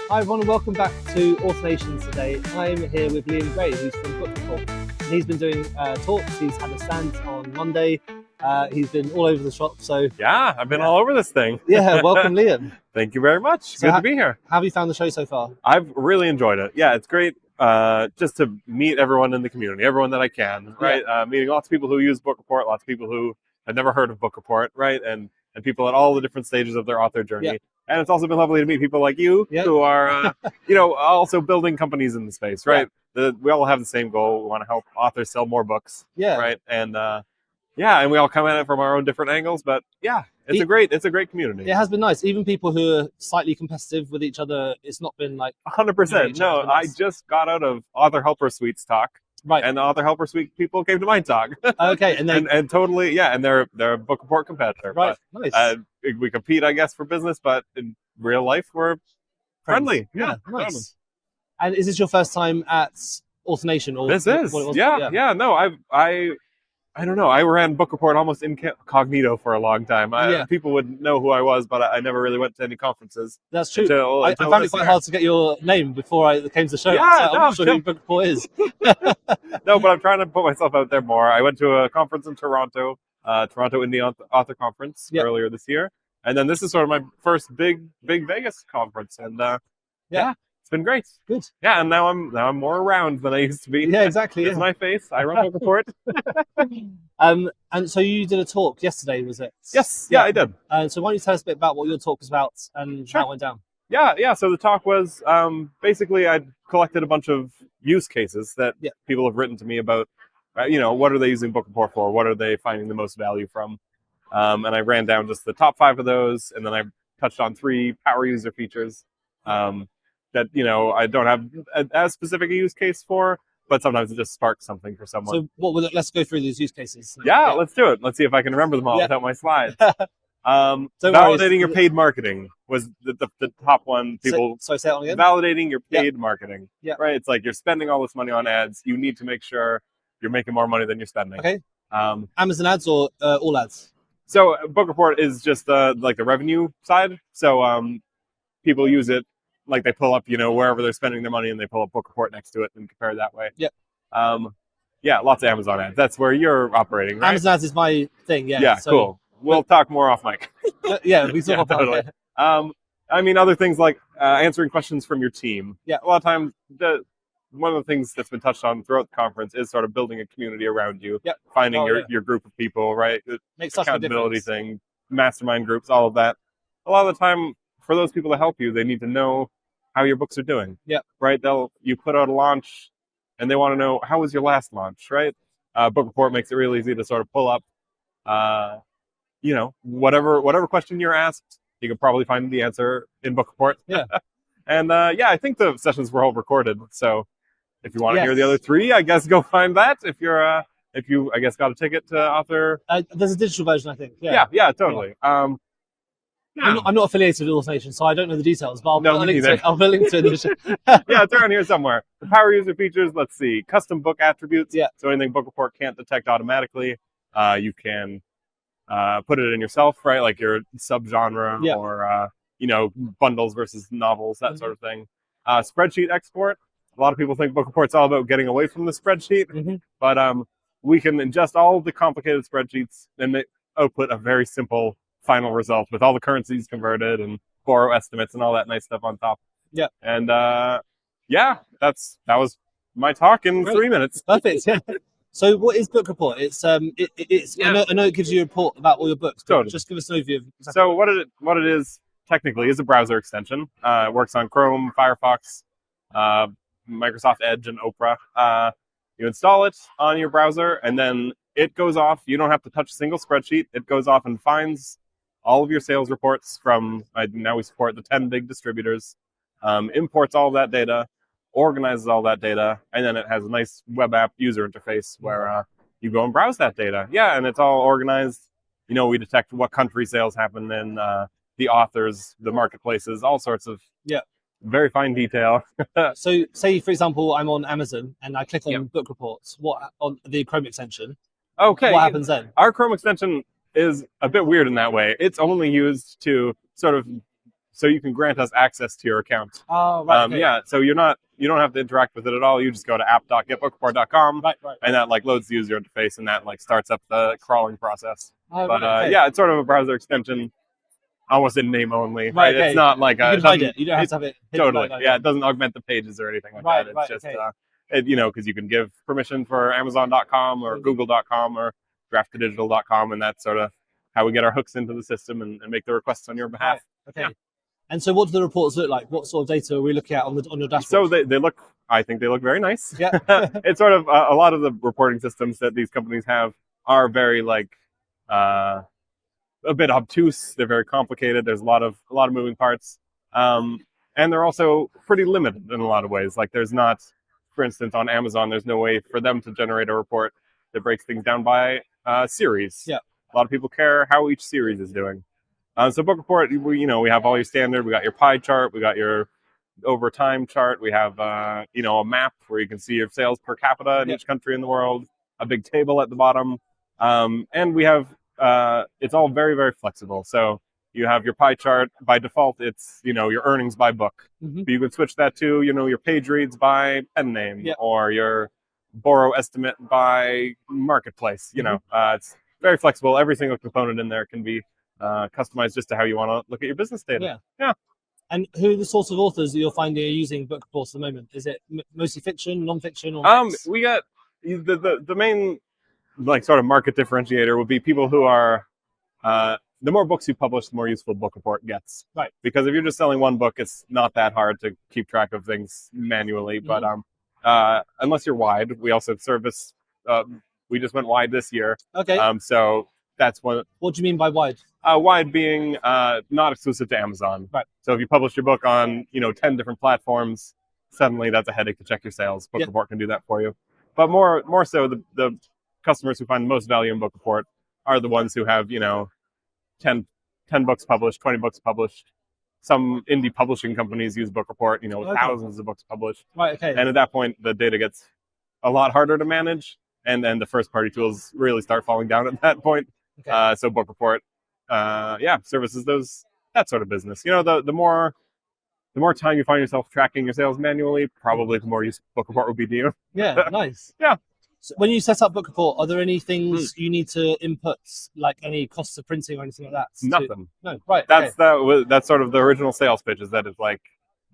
Hi everyone and welcome back to Automations today. I'm here with Liam Gray, who's from Book Report. And he's been doing talks, he's had a stand on Monday, he's been all over the shop. So yeah, I've been all over this thing. Yeah, welcome Liam. Thank you very much. So Good to be here. How have you found the show so far? I've really enjoyed it. Yeah, it's great just to meet everyone in the community, everyone that I can, right? Meeting lots of people who use Book Report, lots of people who have never heard of Book Report, right? And people at all the different stages of their author journey. Yeah. And it's also been lovely to meet people like you who are, also building companies in the space, right? We all have the same goal. We want to help authors sell more books, right? And and we all come at it from our own different angles, but it's a great community. It has been nice. Even people who are slightly competitive with each other, it's not been like 100%. No, I just got out of Author Helper Suite's talk. Right. And the Author Helper Suite people came to my talk. Okay. And then and totally, and they're a Book Report competitor. Right. But, nice. We compete, I guess, for business, but in real life, we're friendly. Yeah. Nice. And is this your first time at Automation? Or this is. Yeah. No, I don't know. I ran Book Report almost incognito for a long time. People would know who I was, but I never really went to any conferences. That's true. I found it quite hard to get your name before I came to the show. I'm not sure who Book Report is. No, but I'm trying to put myself out there more. I went to a conference in Toronto, Toronto Indie Author Conference earlier this year. And then this is sort of my first big Vegas conference. And it's been great. Good. Yeah, and now I'm more around than I used to be. Yeah, exactly. It's my face. I run Book Report. And so you did a talk yesterday, was it? Yes. Yeah, I did. So why don't you tell us a bit about what your talk was about and how it went down? Yeah. So the talk was basically I collected a bunch of use cases that people have written to me about. What are they using Book Report for? What are they finding the most value from? And I ran down just the top 5 of those, and then I touched on 3 power user features that I don't have as specific a use case for, but sometimes it just sparks something for someone. So let's go through these use cases. Let's do it. Let's see if I can remember them all without my slides. Validating your paid marketing was the top one. People say it on again. Validating your paid marketing. Yeah. Right. It's like you're spending all this money on ads. You need to make sure you're making more money than you're spending. Okay. Amazon ads or all ads? So Book Report is just like the revenue side. So people use it like they pull up, wherever they're spending their money, and they pull up Book Report next to it and compare that way. Yeah. Lots of Amazon ads. That's where you're operating, right? Amazon ads is my thing. Yeah. Yeah. So, cool. We'll talk more off mic. We talk off totally. mic. Other things like answering questions from your team. Yeah. A lot of times, one of the things that's been touched on throughout the conference is sort of building a community around you. Yep. Finding your group of people, right? Makes such a accountability difference. thing, mastermind groups, all of that. A lot of the time, for those people to help you, they need to know how your books are doing. Yeah. Right? You put out a launch, and they want to know, how was your last launch, right? Book Report makes it real easy to sort of pull up, whatever question you're asked, you can probably find the answer in Book Report. Yeah. And I think the sessions were all recorded, so if you want to hear the other 3, I guess go find that. If you I guess got a ticket to Author. There's a digital version, I think. Yeah, totally. Yeah. I'm not affiliated with Automation, so I don't know the details, but I'll link to it. I'll link to it. It's around here somewhere. The power user features, let's see, custom book attributes. Yeah. So anything Book Report can't detect automatically, you can put it in yourself, right? Like your subgenre or, bundles versus novels, that sort of thing. Spreadsheet export. A lot of people think Book Report's all about getting away from the spreadsheet, but we can ingest all of the complicated spreadsheets and output a very simple final result with all the currencies converted and borrow estimates and all that nice stuff on top. Yeah. And that was my talk in 3 minutes. Perfect. Yeah. So what is Book Report? It's I know it gives you a report about all your books, but just give us an overview. So what it is technically is a browser extension. It works on Chrome, Firefox, Microsoft Edge, and Opera. You install it on your browser, and then it goes off. You don't have to touch a single spreadsheet. It goes off and finds all of your sales reports from, now we support the 10 big distributors, imports all of that data, organizes all that data, and then it has a nice web app user interface where you go and browse that data. Yeah, and it's all organized. We detect what country sales happen in, the authors, the marketplaces, all sorts of very fine detail. So say, for example, I'm on Amazon and I click on Book Reports, on the Chrome extension. Okay. What happens then? Our Chrome extension is a bit weird in that way. It's only used to sort of so you can grant us access to your account. Oh, right. Okay. Yeah, so you don't have to interact with it at all. You just go to app.getbookreport.com, Right. and that like loads the user interface, and that like starts up the crawling process. Oh, But right, okay. yeah, it's sort of a browser extension, almost in name only. Right, okay. It's not like You can hide it. You don't have to have it hidden. Totally. Like, Yeah, it doesn't augment the pages or anything like Right, that. It's right, just okay. because you can give permission for Amazon.com or Google.com or draftedigital.com, and that's sort of how we get our hooks into the system and make the requests on your behalf. Right, okay. Yeah. And so, what do the reports look like? What sort of data are we looking at on your dashboard? So they look. I think they look very nice. Yeah. It's sort of a lot of the reporting systems that these companies have are very like a bit obtuse. They're very complicated. There's a lot of moving parts, and they're also pretty limited in a lot of ways. Like there's not, for instance, on Amazon, there's no way for them to generate a report that breaks things down by series. Yeah. A lot of people care how each series is doing. So Book Report, we have all your standard. We got your pie chart. We got your over time chart. We have a map where you can see your sales per capita in each country in the world. A big table at the bottom, and we have it's all very, very flexible. So you have your pie chart. By default, it's your earnings by book. Mm-hmm. But you can switch that to your page reads by pen name or your borrow estimate by marketplace. It's very flexible. Every single component in there can be customized just to how you want to look at your business data. Yeah. And who are the sorts of authors that you're finding are using Book Reports at the moment? Is it mostly fiction, non-fiction, or mix? We got the main like sort of market differentiator would be people who are the more books you publish, the more useful Book Report gets. Right. Because if you're just selling one book, it's not that hard to keep track of things manually. Mm-hmm. But unless you're wide, we also service. We just went wide this year. Okay. So that's one. What do you mean by wide? Wide being not exclusive to Amazon. Right. So if you publish your book on 10 different platforms, suddenly that's a headache to check your sales. Book Report can do that for you. But more so, the customers who find the most value in Book Report are the ones who have 10 books published, 20 books published. Some indie publishing companies use Book Report, with thousands of books published. Right. Okay. And at that point, the data gets a lot harder to manage, and then the first-party tools really start falling down at that point. Okay. So Book Report, services that sort of business. The more time you find yourself tracking your sales manually, probably the more use Book Report would be to you. Yeah, nice. Yeah. So when you set up Book Report, are there any things you need to input, like any costs of printing or anything like that? Nothing. No, right. That's sort of the original sales pitch, is that it's like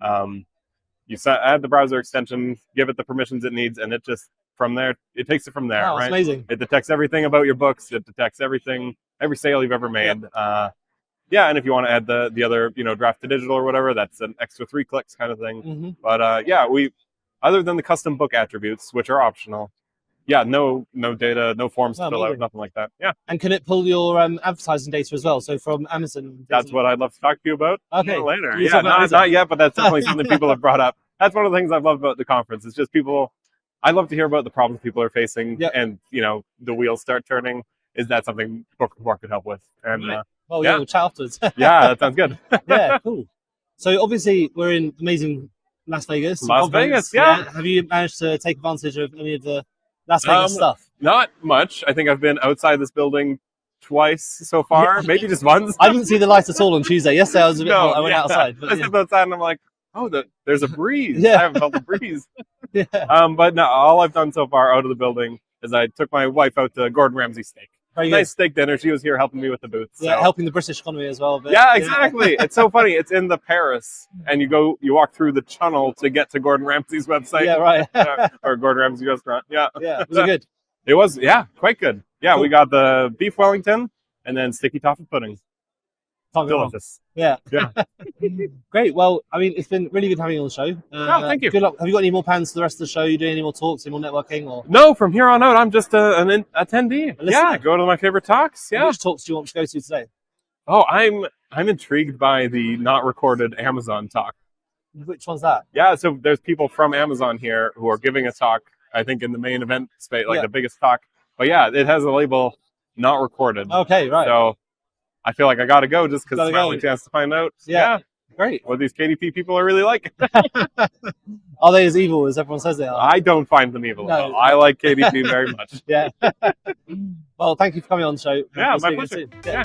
you add the browser extension, give it the permissions it needs, and it just from there it takes it from there. Wow, right? That's amazing. It detects everything about your books. It detects everything, every sale you've ever made. And if you want to add the other, draft to digital or whatever, that's an extra 3 clicks kind of thing. Mm-hmm. But we, other than the custom book attributes, which are optional, no data, no forms to fill out, nothing like that. Yeah. And can it pull your advertising data as well? So from Amazon. That's what I'd love to talk to you about later. Yeah, not yet, but that's definitely something people have brought up. That's one of the things I've loved about the conference. It's just I love to hear about the problems people are facing, and the wheels start turning. Is that something Book Report could help with? And well, we'll chat afterwards. Yeah, that sounds good. Yeah, cool. So obviously we're in amazing Las Vegas. Vegas, yeah. Have you managed to take advantage of any of the Las Vegas stuff? Not much. I think I've been outside this building twice so far, maybe just once. I didn't see the lights at all on Tuesday. Yesterday I was a bit hot. I went outside. But, I stepped outside and I'm like, there's a breeze. Yeah. I haven't felt the breeze. But no, all I've done so far out of the building is I took my wife out to Gordon Ramsay steak. Nice steak dinner. She was here helping me with the booths. Yeah, so. Helping the British economy as well. But, yeah, exactly. It's so funny. It's in the Paris, and you walk through the tunnel to get to Gordon Ramsay's website. Yeah, right. Or Gordon Ramsay restaurant. Yeah. Yeah, was it good? It was, quite good. Yeah, cool. We got the beef Wellington and then sticky toffee pudding. Delicious. Yeah. Yeah. Great. Well, I mean, it's been really good having you on the show. Thank you. Good luck. Have you got any more plans for the rest of the show? You doing any more talks, any more networking? Or no? From here on out, I'm just an attendee. Yeah, go to my favorite talks. Yeah. Which talks do you want to go to today? Oh, I'm intrigued by the not recorded Amazon talk. Which one's that? Yeah, so there's people from Amazon here who are giving a talk. I think in the main event space, like the biggest talk. But yeah, it has a label not recorded. Okay, right. So I feel like I got to go just because it's my only chance to find out. Yeah. Great. What these KDP people are really like. Are they as evil as everyone says they are? I don't find them evil. No. I like KDP very much. Yeah. Well, thank you for coming on the show. Yeah, my pleasure. Yeah.